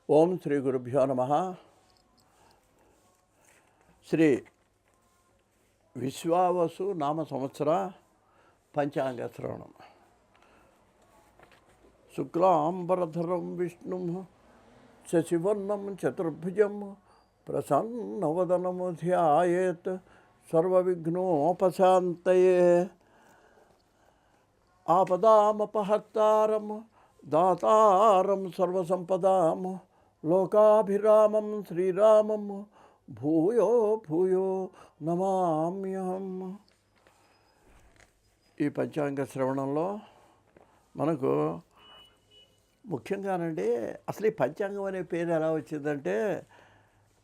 ఓం శ్రీ గురుభ్యో నమ. శ్రీ విశ్వావసు నామ సంవత్సర పంచాంగ శ్రవణం. శుక్లాంబరధరం విష్ణు శశివర్ణం చతుర్భుజం ప్రసన్నవదనము ధ్యాయేత్ సర్వవిఘ్నోపశాంతయే. ఆపదామపహర్తారం దాతారం సర్వసంపదాం లోకాభిరామం శ్రీరామం భూయో భూయో నమామ్యహం. ఈ పంచాంగ శ్రవణంలో మనకు ముఖ్యంగానండి అసలు ఈ పంచాంగం అనే పేరు ఎలా వచ్చిందంటే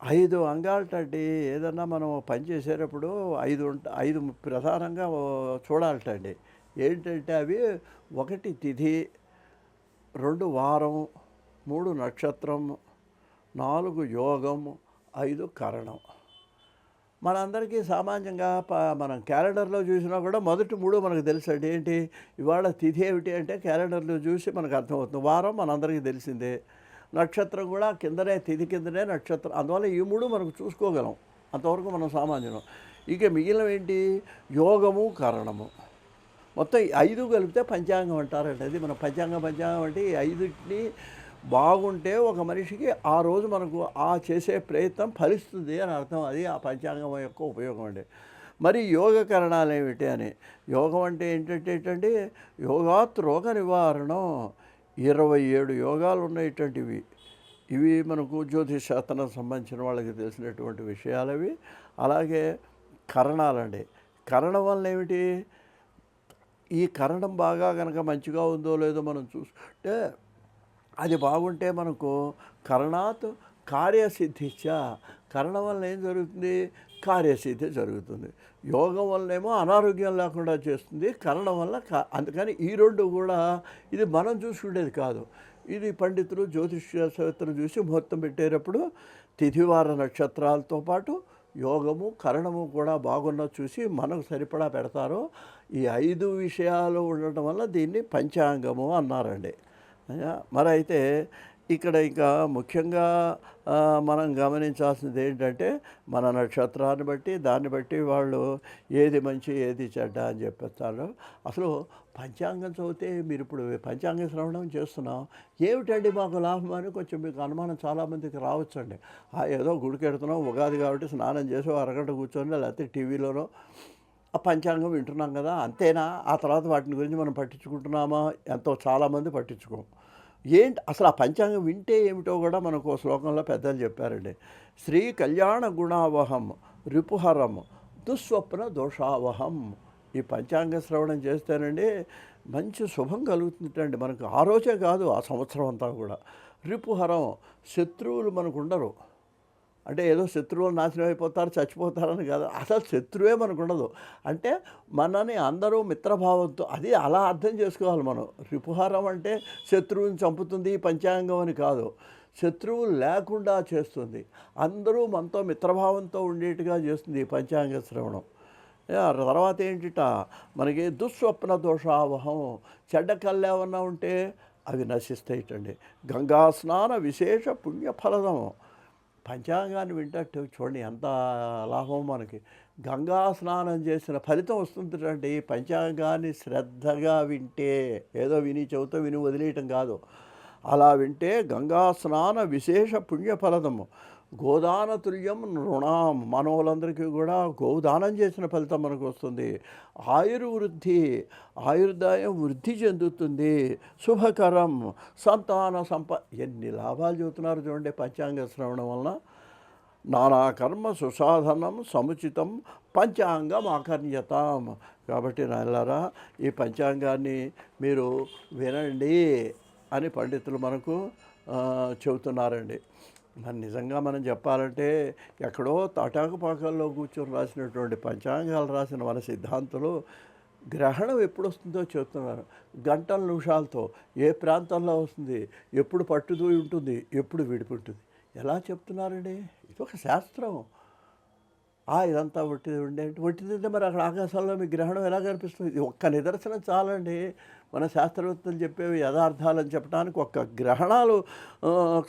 5 అంగాలటండి. ఏదన్నా మనం పని చేసేటప్పుడు 5 ప్రధానంగా చూడాలటండి. ఏంటంటే అవి 1 తిథి, 2 వారం, 3 నక్షత్రం, 4 యోగం, 5 కరణం. మనందరికీ సామాన్యంగా మనం క్యాలెండర్లో చూసినా కూడా మొదటి 3 మనకు తెలుసండి. ఏంటి ఇవాళ తిథి ఏమిటి అంటే క్యాలెండర్లో చూసి మనకు అర్థమవుతుంది. వారం మనందరికీ తెలిసిందే, నక్షత్రం కూడా కిందనే, తిథి కిందనే నక్షత్రం. అందువల్ల ఈ 3 మనకు చూసుకోగలం, అంతవరకు మనం సామాన్యం. ఇక మిగిలినవి ఏంటి, యోగము, కరణము. మొత్తం 5 కలిపితే పంచాంగం అంటారండి. అది మన పంచాంగం అంటే ఈ 5టిని బాగుంటే ఒక మనిషికి ఆ రోజు మనకు ఆ చేసే ప్రయత్నం ఫలిస్తుంది అని అర్థం. అది ఆ పంచాంగం యొక్క ఉపయోగం అండి. మరి యోగ కరణాలు ఏమిటి అని, యోగం అంటే ఏంటంటే యోగాత్ రోగ నివారణం. 27 యోగాలు ఉన్నటువంటివి. ఇవి మనకు జ్యోతిష్ శాస్త్రం సంబంధించిన వాళ్ళకి తెలిసినటువంటి విషయాలు అవి. అలాగే కరణాలండి. కరణం వల్ల ఏమిటి, ఈ కరణం బాగా కనుక మంచిగా ఉందో లేదో మనం చూసుకుంటే అది బాగుంటే మనకు కరణాత్ కార్యసిద్ధిచ్చ. కరణం వల్ల ఏం జరుగుతుంది, కార్యసిద్ధి జరుగుతుంది. యోగం వల్లనేమో అనారోగ్యం లేకుండా చేస్తుంది, కరణం వల్ల అందుకని ఈ 2 కూడా ఇది మనం చూసుకునేది కాదు. ఇది పండితులు జ్యోతిష్శాస్త్రం చూసి ముహూర్తం పెట్టేటప్పుడు తిథివార నక్షత్రాలతో పాటు యోగము, కరణము కూడా బాగున్న చూసి మనకు సరిపడా పెడతారు. ఈ 5 విషయాలు ఉండటం వల్ల దీన్ని పంచాంగము అన్నారండి. మరి అయితే ఇక్కడ ఇంకా ముఖ్యంగా మనం గమనించాల్సింది ఏంటంటే మన నక్షత్రాన్ని బట్టి దాన్ని బట్టి వాళ్ళు ఏది మంచి ఏది చెడ్డ అని చెప్పేస్తారు. అసలు పంచాంగం చదివితే మీరు ఇప్పుడు పంచాంగ శ్రవణం చేస్తున్నాం, ఏమిటండి మాకు లాభం అని కొంచెం మీకు అనుమానం చాలామందికి రావచ్చండి. ఏదో గుడికి వెడుతున్నాం, ఉగాది కాబట్టి స్నానం చేసి అరగంట కూర్చొని లేకపోతే టీవీలోనో ఆ పంచాంగం వింటున్నాం కదా, అంతేనా? ఆ తర్వాత వాటిని గురించి మనం పట్టించుకుంటున్నామా? ఎంతో చాలామంది పట్టించుకోం. ఏంటి అసలు ఆ పంచాంగం వింటే ఏమిటో కూడా మనకు శ్లోకంలో పెద్దలు చెప్పారండి. శ్రీ కళ్యాణ గుణావహం రిపుహరం దుస్వప్న దోషావహం. ఈ పంచాంగ శ్రవణం చేస్తేనండి మంచి శుభం కలుగుతుందండి మనకు. ఆ రోజే కాదు, ఆ సంవత్సరం అంతా కూడా. రిపుహరం, శత్రువులు మనకు ఉండరు. అంటే ఏదో శత్రువులు నాశనం అయిపోతారు, చచ్చిపోతారని కాదు, అసలు శత్రువే మనకు ఉండదు. అంటే మనని అందరూ మిత్రభావంతో, అది అలా అర్థం చేసుకోవాలి మనం. రిపుహారం అంటే శత్రువుని చంపుతుంది పంచాంగం అని కాదు, శత్రువు లేకుండా చేస్తుంది, అందరూ మనతో మిత్రభావంతో ఉండేట్టుగా చేస్తుంది ఈ పంచాంగ శ్రవణం. తర్వాత ఏంటిట మనకి దుస్వప్న దోషావహం. చెడ్డ కళ్ళు ఏమన్నా ఉంటే అవి నశిస్తాయిటండి. గంగా స్నాన విశేష పుణ్యఫలదం. పంచాంగాన్ని వింటట్టు చూడండి ఎంత లాభం మనకి. గంగా స్నానం చేసిన ఫలితం వస్తుందండి పంచాంగాన్ని శ్రద్ధగా వింటే. ఏదో విని చెబుతూ విని వదిలేయటం కాదు, అలా వింటే గంగా స్నాన విశేష పుణ్యఫలదము. గోదాన తుల్యం నృణాం. మనోళ్ళందరికీ కూడా గోదానం చేసిన ఫలితం మనకు వస్తుంది. ఆయుర్వృద్ధి, ఆయుర్దాయం వృద్ధి చెందుతుంది. శుభకరం సంతాన ఎన్ని లాభాలు చెబుతున్నారు చూడండి పంచాంగ శ్రవణం వలన. నానాకర్మ సుసాధనం సముచితం పంచాంగం ఆకర్ణ్యతాం. కాబట్టి నాయలారా ఈ పంచాంగాన్ని మీరు వినండి అని పండితులు మనకు చెబుతున్నారండి. మరి నిజంగా మనం చెప్పాలంటే ఎక్కడో తాటాకుపాకల్లో కూర్చొని రాసినటువంటి పంచాంగాలు రాసిన మన సిద్ధాంతులు గ్రహణం ఎప్పుడు వస్తుందో చెప్తున్నారు. గంటల నిమిషాలతో ఏ ప్రాంతంలో వస్తుంది, ఎప్పుడు పట్టుదూయి ఉంటుంది, ఎప్పుడు విడిపుంటుంది, ఎలా చెప్తున్నారండి. ఇది ఒక శాస్త్రం. ఇదంతా ఒట్టిది ఉండేది. ఒట్టిదంటే మరి అక్కడ ఆకాశంలో మీ గ్రహణం ఎలా కనిపిస్తుంది? ఇది ఒక్క నిదర్శనం చాలండి మన శాస్త్రవేత్తలు చెప్పేవి యథార్థాలని చెప్పడానికి ఒక్క గ్రహణాలు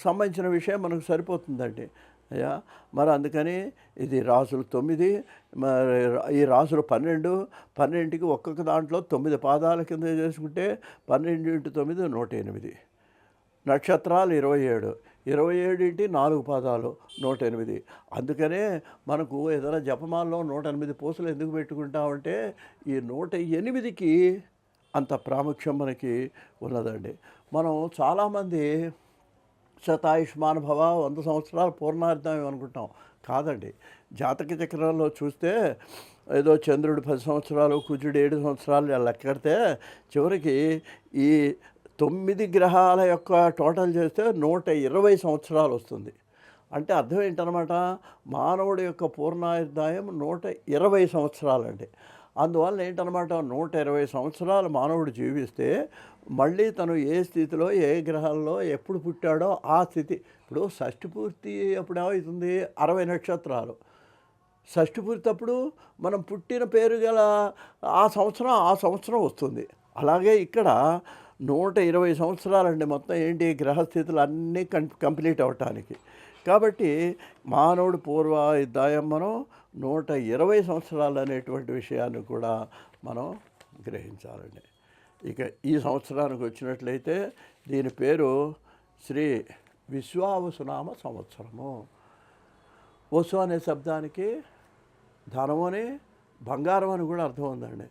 సంబంధించిన విషయం మనకు సరిపోతుందండి అయ్యా. మరి అందుకని ఇది రాసులు 9, మరి ఈ రాసులు 12, 12కి ఒక్కొక్క దాంట్లో 9 పాదాల కింద చేసుకుంటే 12 × 9 108. నక్షత్రాలు 27, 27 × 4 పాదాలు 108. అందుకనే మనకు ఏదైనా జపమాలలో 108 పూసలు ఎందుకు పెట్టుకుంటామంటే ఈ 108కి అంత ప్రాముఖ్యం మనకి ఉన్నదండి. మనం చాలామంది శతాయుష్మాన్ భవ 100 సంవత్సరాలు పూర్ణార్థం అనుకుంటాం. కాదండి, జాతక చక్రంలో చూస్తే ఏదో చంద్రుడు 10 సంవత్సరాలు, కుజుడు 7 సంవత్సరాలు లెక్కడితే చివరికి ఈ 9 గ్రహాల యొక్క టోటల్ చేస్తే 120 సంవత్సరాలు వస్తుంది. అంటే అర్థం ఏంటనమాట, మానవుడి యొక్క పూర్ణాయుర్దాయం 120 సంవత్సరాలండి. అందువల్ల ఏంటనమాట 120 సంవత్సరాలు మానవుడు జీవిస్తే మళ్ళీ తను ఏ స్థితిలో ఏ గ్రహాల్లో ఎప్పుడు పుట్టాడో ఆ స్థితి. ఇప్పుడు షష్ఠి పూర్తి అప్పుడు ఏమవుతుంది, 60 నక్షత్రాలు. షష్ఠి పూర్తి అప్పుడు మనం పుట్టిన పేరు గల ఆ సంవత్సరం వస్తుంది. అలాగే ఇక్కడ 120 సంవత్సరాలండి మొత్తం ఏంటి గ్రహస్థితులు అన్నీ కంప్లీట్ అవ్వటానికి. కాబట్టి మానవుడు పూర్వాయుర్దాయం మనం 120 సంవత్సరాలు అనేటువంటి విషయాన్ని కూడా మనం గ్రహించాలండి. ఇక ఈ సంవత్సరానికి వచ్చినట్లయితే దీని పేరు శ్రీ విశ్వావసునామ సంవత్సరము. వసు అనే శబ్దానికి ధనము అని, బంగారం అని కూడా అర్థం ఉందండి.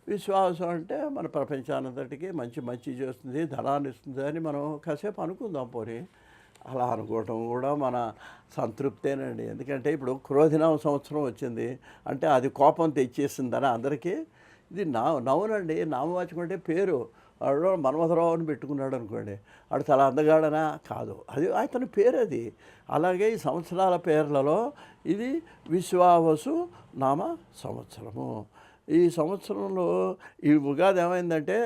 విశ్వాసం అంటే మన ప్రపంచానంతటికి మంచి చేస్తుంది, ధనాన్ని ఇస్తుంది అని మనం కాసేపు అనుకుందాం. పోనీ అలా అనుకోవటం కూడా మన సంతృప్తేనండి. ఎందుకంటే ఇప్పుడు క్రోధినామ సంవత్సరం వచ్చింది అంటే అది కోపం తెచ్చేసిందని అందరికీ. ఇది నవ్వునండి. నామవాచకం అంటే పేరు. వాడు మన్మథరావు అని పెట్టుకున్నాడు అనుకోండి, వాడు చాలా అందగాడనా కాదు, అది అతని పేరు అది. అలాగే ఈ సంవత్సరాల పేర్లలో ఇది విశ్వావసు నామ సంవత్సరము. ఈ సంవత్సరంలో ఈ ఉగాది ఏమైందంటే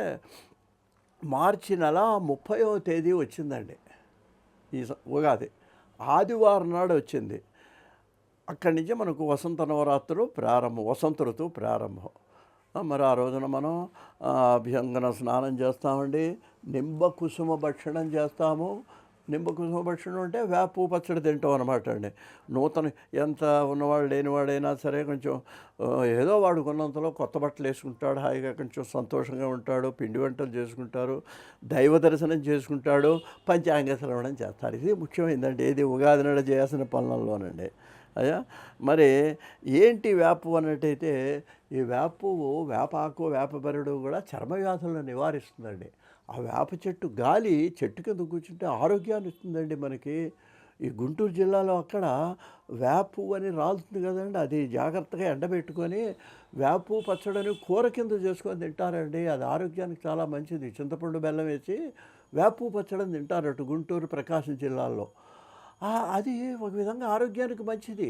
మార్చి నెల 30వ తేదీ వచ్చిందండి. ఈ ఉగాది ఆదివారం నాడు వచ్చింది. అక్కడి నుంచి మనకు వసంత నవరాత్రులు ప్రారంభం, వసంత ఋతువు ప్రారంభం. మరి ఆ రోజున మనం అభ్యంగన స్నానం చేస్తామండి, నింబ కుసుమ భక్షణం చేస్తాము. నింబ కుసుమ భక్షణం అంటే వేప పచ్చడి తింటాం అనమాట అండి. ఎంత ఉన్నవాడు లేనివాడైనా సరే కొంచెం ఏదో వాడు కొన్నంతలో కొత్త బట్టలు వేసుకుంటాడు, హాయిగా కొంచెం సంతోషంగా ఉంటాడు, పిండి వంటలు చేసుకుంటారు, దైవ దర్శనం చేసుకుంటాడు, పంచాంగ శ్రవణం చేస్తారు. ఇది ముఖ్యమైందండి. ఇది ఉగాది నాడు చేయాల్సిన పనులలోనండి. అయ్యా మరి ఏంటి వేపు అన్నట్టయితే ఈ వేపాకు వేపబెరడు కూడా చర్మ వ్యాధులను నివారిస్తుందండి. ఆ వేప చెట్టు గాలి చెట్టు కింద కూర్చుంటే ఆరోగ్యాన్ని ఇస్తుందండి మనకి. ఈ గుంటూరు జిల్లాలో అక్కడ వేపు అని రాలుతుంది కదండి, అది జాగ్రత్తగా ఎండబెట్టుకొని వేపు పచ్చడిని కూర కింద చేసుకొని తింటారండి. అది ఆరోగ్యానికి చాలా మంచిది. చింతపండు బెల్లం వేసి వేపు పచ్చడిని తింటారట గుంటూరు, ప్రకాశం జిల్లాల్లో. అది ఒక విధంగా ఆరోగ్యానికి మంచిది.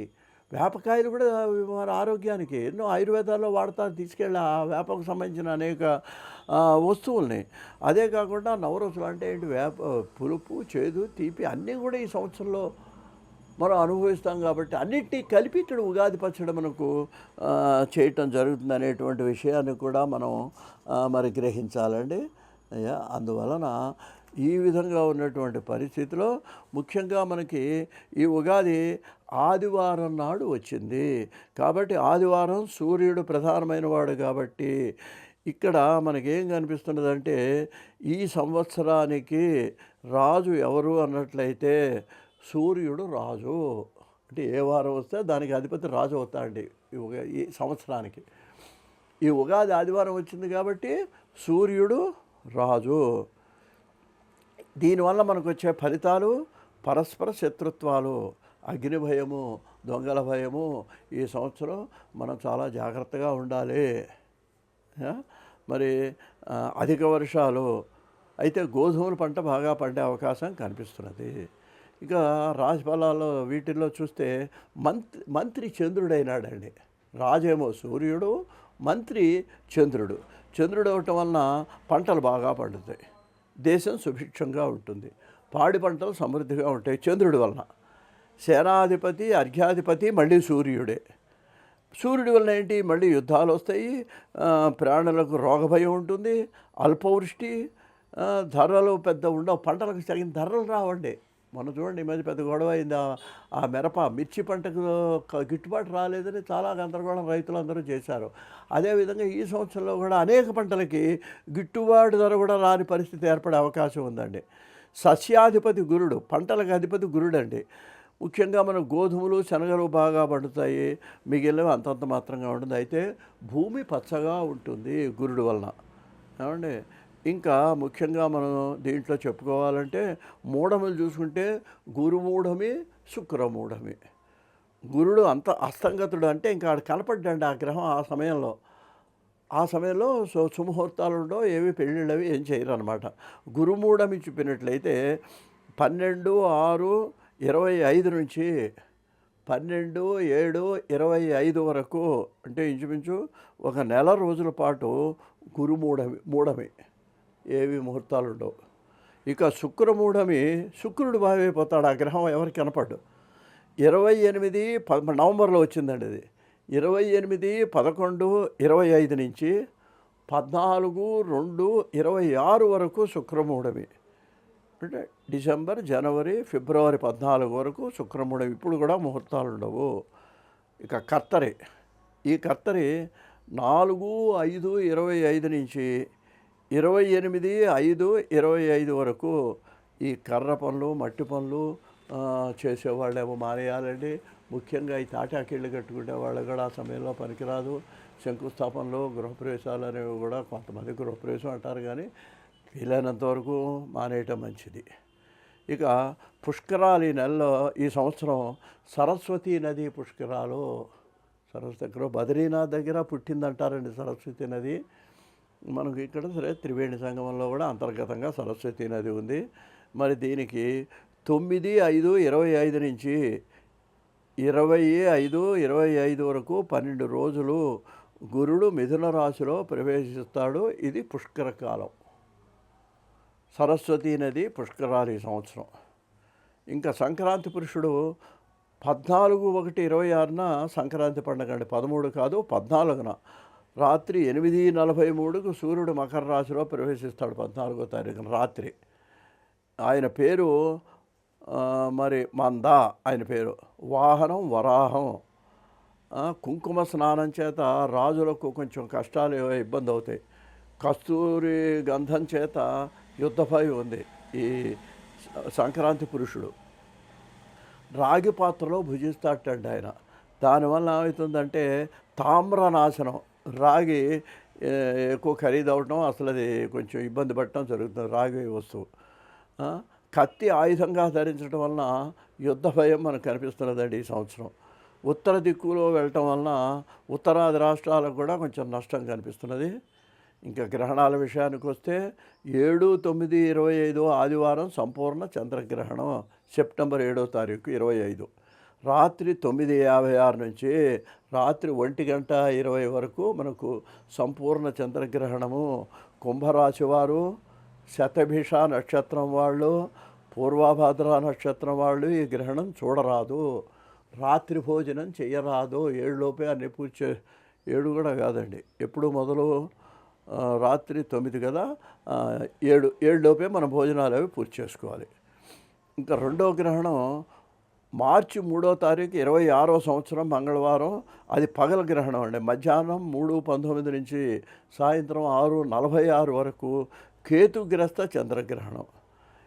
వేపకాయలు కూడా మన ఆరోగ్యానికి ఎన్నో ఆయుర్వేదాల్లో వాడతారు, తీసుకెళ్ళి ఆ వేపకు సంబంధించిన అనేక వస్తువుల్ని. అదే కాకుండా నవరసులు అంటే ఏంటి, వేప పులుపు, చేదు, తీపి అన్నీ కూడా ఈ సంవత్సరంలో మనం అనుభవిస్తాం. కాబట్టి అన్నిటినీ కలిపి ఇక్కడ ఉగాది పచ్చడి మనకు చేయటం జరుగుతుంది అనేటువంటి విషయాన్ని కూడా మనం మరి గ్రహించాలండి. అందువలన ఈ విధంగా ఉన్నటువంటి పరిస్థితిలో ముఖ్యంగా మనకి ఈ ఉగాది ఆదివారం నాడు వచ్చింది. కాబట్టి ఆదివారం సూర్యుడు ప్రధానమైన వాడు కాబట్టి ఇక్కడ మనకేం కనిపిస్తున్నదంటే ఈ సంవత్సరానికి రాజు ఎవరు అన్నట్లయితే సూర్యుడు రాజు. అంటే ఏ వారం వస్తే దానికి అధిపతి రాజు అవుతాడండి ఈ సంవత్సరానికి. ఈ ఉగాది ఆదివారం వచ్చింది కాబట్టి సూర్యుడు రాజు. దీనివల్ల మనకు వచ్చే ఫలితాలు పరస్పర శత్రుత్వాలు, అగ్ని భయము, దొంగల భయము. ఈ సంవత్సరం మనం చాలా జాగ్రత్తగా ఉండాలి. మరి అధిక వర్షాలు అయితే గోధుమల పంట బాగా పండే అవకాశం కనిపిస్తున్నది. ఇక రాశిఫలాల్లో వీటిల్లో చూస్తే మంత్రి చంద్రుడైనాడండి. రాజేమో సూర్యుడు, మంత్రి చంద్రుడు. చంద్రుడు అవటం వలన పంటలు బాగా పండుతాయి, దేశం సుభిక్షంగా ఉంటుంది, పాడి పంటలు సమృద్ధిగా ఉంటాయి చంద్రుడి వలన. సేనాధిపతి, అర్ఘ్యాధిపతి మళ్ళీ సూర్యుడే. సూర్యుడి వలన ఏంటి మళ్ళీ యుద్ధాలు వస్తాయి, ప్రాణులకు రోగభయం ఉంటుంది, అల్పవృష్టి, ధరలు పెద్ద ఉండవు, పంటలకు తగిన ధరలు రావండి. మొన్న చూడండి ఈ మధ్య పెద్ద గొడవ అయింది. ఆ మిర్చి పంటకు గిట్టుబాటు రాలేదని చాలా గందరగోళం రైతులందరూ చేశారు. అదేవిధంగా ఈ సంవత్సరంలో కూడా అనేక పంటలకి గిట్టుబాటు ధర కూడా రాని పరిస్థితి ఏర్పడే అవకాశం ఉందండి. సస్యాధిపతి గురుడు, పంటలకు అధిపతి గురుడండి. ముఖ్యంగా మన గోధుమలు శనగలు బాగా పండుతాయి, మిగిలినవి అంతంత మాత్రంగా ఉంటుంది. అయితే భూమి పచ్చగా ఉంటుంది గురుడు వలన. ఏమండి, ఇంకా ముఖ్యంగా మనం దీంట్లో చెప్పుకోవాలంటే మూఢములు చూసుకుంటే గురుమూఢమి, శుక్రమూఢమి. గురుడు అంత అస్తంగతుడు అంటే ఇంకా ఆడ కనపడ్డండి ఆ గ్రహం ఆ సమయంలో సుముహూర్తాలు ఉండవు, ఏవి పెళ్ళిళ్ళు అవి ఏం చేయరు అనమాట. గురుమూఢమి చూపినట్లయితే 12/6/25 నుంచి 12/7/25 వరకు, అంటే ఇంచుమించు ఒక నెల రోజుల పాటు మూఢమి, ఏవి ముహూర్తాలు ఉండవు. ఇక శుక్రమూఢమి, శుక్రుడు బాగైపోతాడు, ఆ గ్రహం ఎవరికి కనపడ్డు. 28 నవంబర్లో వచ్చిందండి అది. 28/11/25 నుంచి 14/2/26 వరకు శుక్రమూఢమి. అంటే డిసెంబర్, జనవరి, ఫిబ్రవరి 14 వరకు శుక్రమూఢమి. ఇప్పుడు కూడా ముహూర్తాలు ఉండవు. ఇక కర్తరి, ఈ కర్తరి 4/5/25 నుంచి 28/5/25 వరకు ఈ కర్ర పనులు, మట్టి పనులు చేసేవాళ్ళేమో మానేయాలండి. ముఖ్యంగా ఈ తాటాకిళ్ళు కట్టుకునే వాళ్ళు కూడా ఆ సమయంలో పనికిరాదు. శంకుస్థాపనలు, గృహప్రవేశాలు అనేవి కూడా కొంతమంది గృహప్రవేశం అంటారు, కానీ వీలైనంత వరకు మానేయటం మంచిది. ఇక పుష్కరాలు ఈ నెలలో, ఈ సంవత్సరం సరస్వతీ నది పుష్కరాలు. సరస్వతి దగ్గర బద్రీనాథ్ దగ్గర పుట్టిందంటారండి సరస్వతి నది. మనకు ఇక్కడ సరే త్రివేణి సంగమంలో కూడా అంతర్గతంగా సరస్వతి నది ఉంది. మరి దీనికి 9/5/25 నుంచి 25/25 వరకు 12 రోజులు గురుడు మిథున రాశిలో ప్రవేశిస్తాడు. ఇది పుష్కర కాలం, సరస్వతీ నది పుష్కరాలు ఈ సంవత్సరం. ఇంకా సంక్రాంతి పురుషుడు 14/1/26న సంక్రాంతి పండుగ అండి. 13 కాదు, 14న రాత్రి 8:43కు సూర్యుడు మకర రాశిలో ప్రవేశిస్తాడు. 14వ తారీఖున రాత్రి. ఆయన పేరు మరి మంద, ఆయన పేరు. వాహనం వరాహం. కుంకుమ స్నానం చేత రాజులకు కొంచెం కష్టాలు ఇబ్బంది అవుతాయి. కస్తూరి గంధం చేత యుద్ధభయం ఉంది ఈ సంక్రాంతి పురుషుడు. రాగి పాత్రలో భుజిస్తాటండి ఆయన. దానివల్ల ఏమవుతుందంటే తామ్రనాశనం, రాగి ఎక్కువ ఖరీదు అవటం, అసలు అది కొంచెం ఇబ్బంది పడటం జరుగుతుంది రాగి వస్తువు. కత్తి ఆయుధంగా ధరించడం వలన యుద్ధ భయం మనకు కనిపిస్తున్నదండి ఈ సంవత్సరం. ఉత్తర దిక్కులో వెళ్ళటం వలన ఉత్తరాది రాష్ట్రాలకు కూడా కొంచెం నష్టం కనిపిస్తున్నది. ఇంకా గ్రహణాల విషయానికి వస్తే 7/9/25 ఆదివారం సంపూర్ణ చంద్రగ్రహణం. సెప్టెంబర్ 7వ తారీఖు 25 రాత్రి 9:56 నుంచి రాత్రి 1:20 వరకు మనకు సంపూర్ణ చంద్రగ్రహణము. కుంభరాశి వారు, శతభిష నక్షత్రం వాళ్ళు, పూర్వభాద్ర నక్షత్రం వాళ్ళు ఈ గ్రహణం చూడరాదు. రాత్రి భోజనం చేయరాదు. 7లోపే అన్ని పూజ 7 కూడా కాదండి, ఎప్పుడు మొదలు రాత్రి 9 కదా, 7లోపే మన భోజనాలు అవి పూర్తి చేసుకోవాలి. ఇంకా రెండవ గ్రహణం మార్చి 3వ తారీఖు 26వ సంవత్సరం మంగళవారం. అది పగల గ్రహణం అండి. మధ్యాహ్నం 3:19 నుంచి సాయంత్రం 6:46 వరకు కేతుగ్రస్త చంద్రగ్రహణం.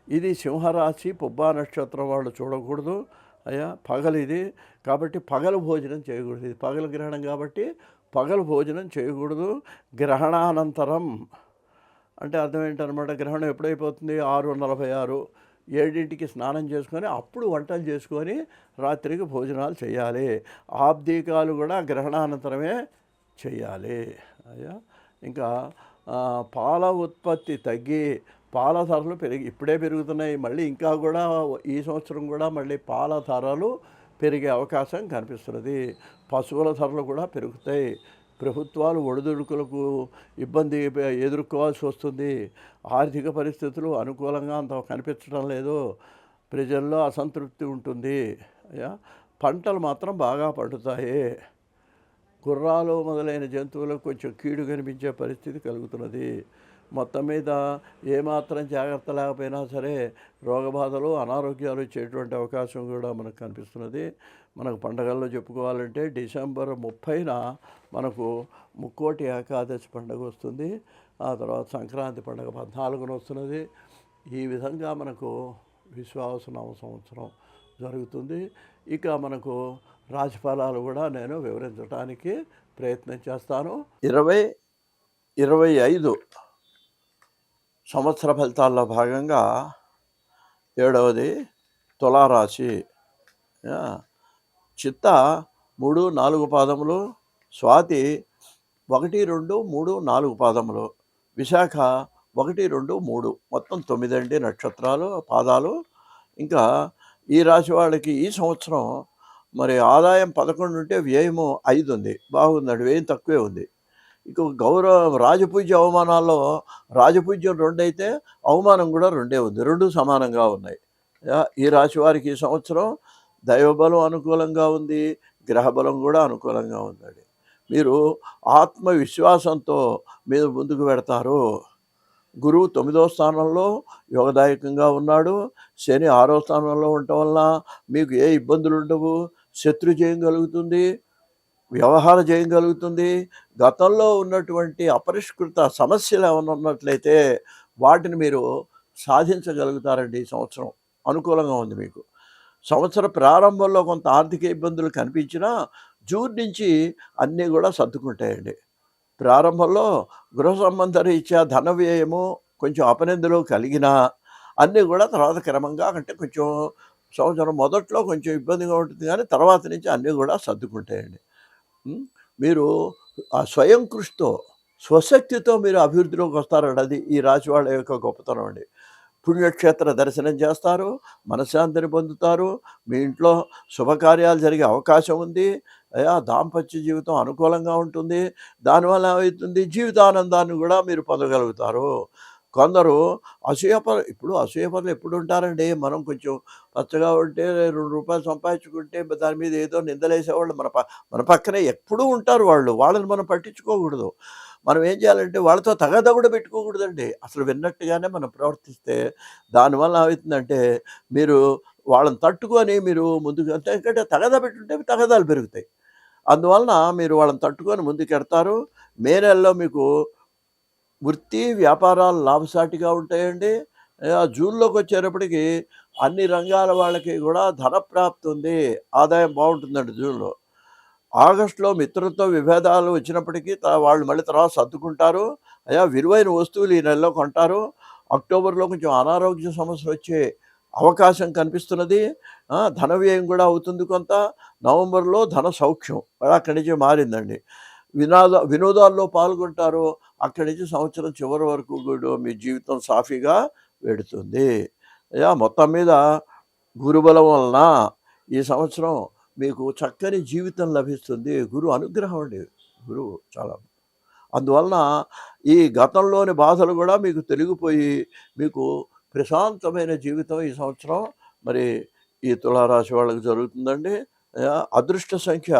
ఇది సింహరాశి పుబ్బా నక్షత్రం వాళ్ళు చూడకూడదు అయ్యా, పగలిది కాబట్టి పగలు భోజనం చేయకూడదు. ఇది పగల గ్రహణం కాబట్టి పగలు భోజనం చేయకూడదు. గ్రహణానంతరం అంటే అర్థం ఏంటనమాట, గ్రహణం ఎప్పుడైపోతుంది 6:46, 7ంటికి స్నానం చేసుకొని అప్పుడు వంటలు చేసుకొని రాత్రికి భోజనాలు చేయాలి. ఆబ్దీకాలు కూడా గ్రహణానంతరమే చేయాలి అయ్యా. ఇంకా పాల ఉత్పత్తి తగ్గి పాల ధరలు ఇప్పుడే పెరుగుతున్నాయి. మళ్ళీ ఇంకా కూడా ఈ సంవత్సరం కూడా మళ్ళీ పాల ధరలు పెరిగే అవకాశం కనిపిస్తున్నది. పశువుల ధరలు కూడా పెరుగుతాయి. ప్రభుత్వాలు ఒడిదుడుకులకు ఇబ్బంది ఎదుర్కోవాల్సి వస్తుంది. ఆర్థిక పరిస్థితులు అనుకూలంగా అంత కనిపించడం లేదు. ప్రజల్లో అసంతృప్తి ఉంటుంది. పంటలు మాత్రం బాగా పండుతాయి. గుర్రాలు మొదలైన జంతువులకు కొంచెం కీడు కనిపించే పరిస్థితి కలుగుతున్నది. మొత్తం మీద ఏమాత్రం జాగ్రత్త లేకపోయినా సరే రోగబాధలు, అనారోగ్యాలు వచ్చేటువంటి అవకాశం కూడా మనకు కనిపిస్తున్నది. మనకు పండగల్లో చెప్పుకోవాలంటే డిసెంబర్ 30న మనకు ముక్కోటి ఏకాదశి పండుగ వస్తుంది. ఆ తర్వాత సంక్రాంతి పండుగ 14న వస్తున్నది. ఈ విధంగా మనకు విశ్వావసు నవ సంవత్సరం జరుగుతుంది. ఇక మనకు రాశిఫలాలు కూడా నేను వివరించడానికి ప్రయత్నం చేస్తాను. 2025 సంవత్సర ఫలితాల్లో భాగంగా 7వది తులారాశి. చిత్త 3, 4 పాదములు, స్వాతి 1, 2, 3, 4 పాదములు, విశాఖ 1, 2, 3 మొత్తం 9 అండి నక్షత్రాలు పాదాలు. ఇంకా ఈ రాశి వాళ్ళకి ఈ సంవత్సరం మరి ఆదాయం 11 ఉంటే వ్యయము 5 ఉంది. బాగుందండి, వ్యయం తక్కువే ఉంది. ఇక రాజపూజ్య అవమానాల్లో రాజపూజ్యం 2 అయితే అవమానం కూడా 2 ఉంది. 2 సమానంగా ఉన్నాయి. ఈ రాశి వారికి ఈ సంవత్సరం దైవబలం అనుకూలంగా ఉంది, గ్రహబలం కూడా అనుకూలంగా ఉందండి. మీరు ఆత్మవిశ్వాసంతో మీరు ముందుకు పెడతారు. గురువు 9వ స్థానంలో యోగదాయకంగా ఉన్నాడు. శని 6వ స్థానంలో ఉండటం వల్ల మీకు ఏ ఇబ్బందులు ఉండవు. శత్రు జయం కలుగుతుంది, వ్యవహార జయం కలుగుతుంది. గతంలో ఉన్నటువంటి అపరిష్కృత సమస్యలు ఏమైనా ఉన్నట్లయితే వాటిని మీరు సాధించగలుగుతారండి. ఈ సంవత్సరం అనుకూలంగా ఉంది మీకు. సంవత్సర ప్రారంభంలో కొంత ఆర్థిక ఇబ్బందులు కనిపించినా జూన్ నుంచి అన్నీ కూడా సర్దుకుంటాయండి. ప్రారంభంలో గృహ సంబంధ రీత్యా ధన వ్యయము కొంచెం అపనిందలు కలిగినా అన్నీ కూడా తర్వాత క్రమంగా అంటే కొంచెం సంవత్సరం మొదట్లో కొంచెం ఇబ్బందిగా ఉంటుంది, కానీ తర్వాత నుంచి అన్నీ కూడా సర్దుకుంటాయండి. మీరు ఆ స్వయం కృషితో స్వశక్తితో మీరు అభివృద్ధిలోకి వస్తారండి. అది ఈ రాశి వాళ్ళ యొక్క గొప్పతనం అండి. పుణ్యక్షేత్ర దర్శనం చేస్తారు, మనశ్శాంతిని పొందుతారు, మీ ఇంట్లో శుభకార్యాలు జరిగే అవకాశం ఉంది. దాంపత్య జీవితం అనుకూలంగా ఉంటుంది. దానివల్ల ఏమవుతుంది, జీవితానందాన్ని కూడా మీరు పొందగలుగుతారు. కొందరు అసూయపరులు ఎప్పుడు ఉంటారండి. మనం కొంచెం పచ్చగా ఉంటే 2 రూపాయలు సంపాదించుకుంటే దాని మీద ఏదో నిందలేసేవాళ్ళు మన పక్కనే ఎప్పుడూ ఉంటారు. వాళ్ళని మనం పట్టించుకోకూడదు. మనం ఏం చేయాలంటే వాళ్ళతో తగాదా కూడా పెట్టుకోకూడదండి. అసలు విన్నట్టుగానే మనం ప్రవర్తిస్తే దానివల్ల ఏమవుతుందంటే మీరు వాళ్ళని తట్టుకొని మీరు ముందుకు ఎందుకంటే తగాదా పెట్టుంటే తగాదాలు పెరుగుతాయి. అందువలన మీరు వాళ్ళని తట్టుకొని ముందుకెడతారు. మే నెలలో మీకు వృత్తి వ్యాపారాలు లాభసాటిగా ఉంటాయండి. జూన్లోకి వచ్చేటప్పటికి అన్ని రంగాల వాళ్ళకి కూడా ధన ప్రాప్తి ఉంది, ఆదాయం బాగుంటుందండి జూన్లో. ఆగస్టులో మిత్రులతో విభేదాలు వచ్చినప్పటికీ వాళ్ళు మళ్ళీ తర్వాత సర్దుకుంటారు. విలువైన వస్తువులు ఈ నెలలో కొంటారు. అక్టోబర్లో కొంచెం అనారోగ్య సమస్యలు వచ్చే అవకాశం కనిపిస్తున్నది. ధన వ్యయం కూడా అవుతుంది కొంత. నవంబర్లో ధన సౌఖ్యం అక్కడి నుంచి మారిందండి. వినోదాల్లో పాల్గొంటారు. అక్కడి నుంచి సంవత్సరం చివరి వరకు కూడా మీ జీవితం సాఫీగా వెడుతుంది. మొత్తం మీద గురుబలం వలన ఈ సంవత్సరం మీకు చక్కని జీవితం లభిస్తుంది. గురువు అనుగ్రహం అండి, గురువు చాలా. అందువలన ఈ గతంలోని బాధలు కూడా మీకు తొలగిపోయి మీకు ప్రశాంతమైన జీవితం ఈ సంవత్సరం మరి ఈ తులారాశి వాళ్ళకి జరుగుతుందండి. అదృష్ట సంఖ్య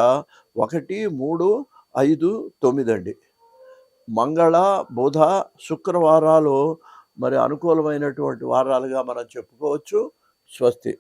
1, 3, 5, 9 అండి. మంగళ, బుధ, శుక్రవారాలు మరి అనుకూలమైనటువంటి వారాలుగా మనం చెప్పుకోవచ్చు. స్వస్తి.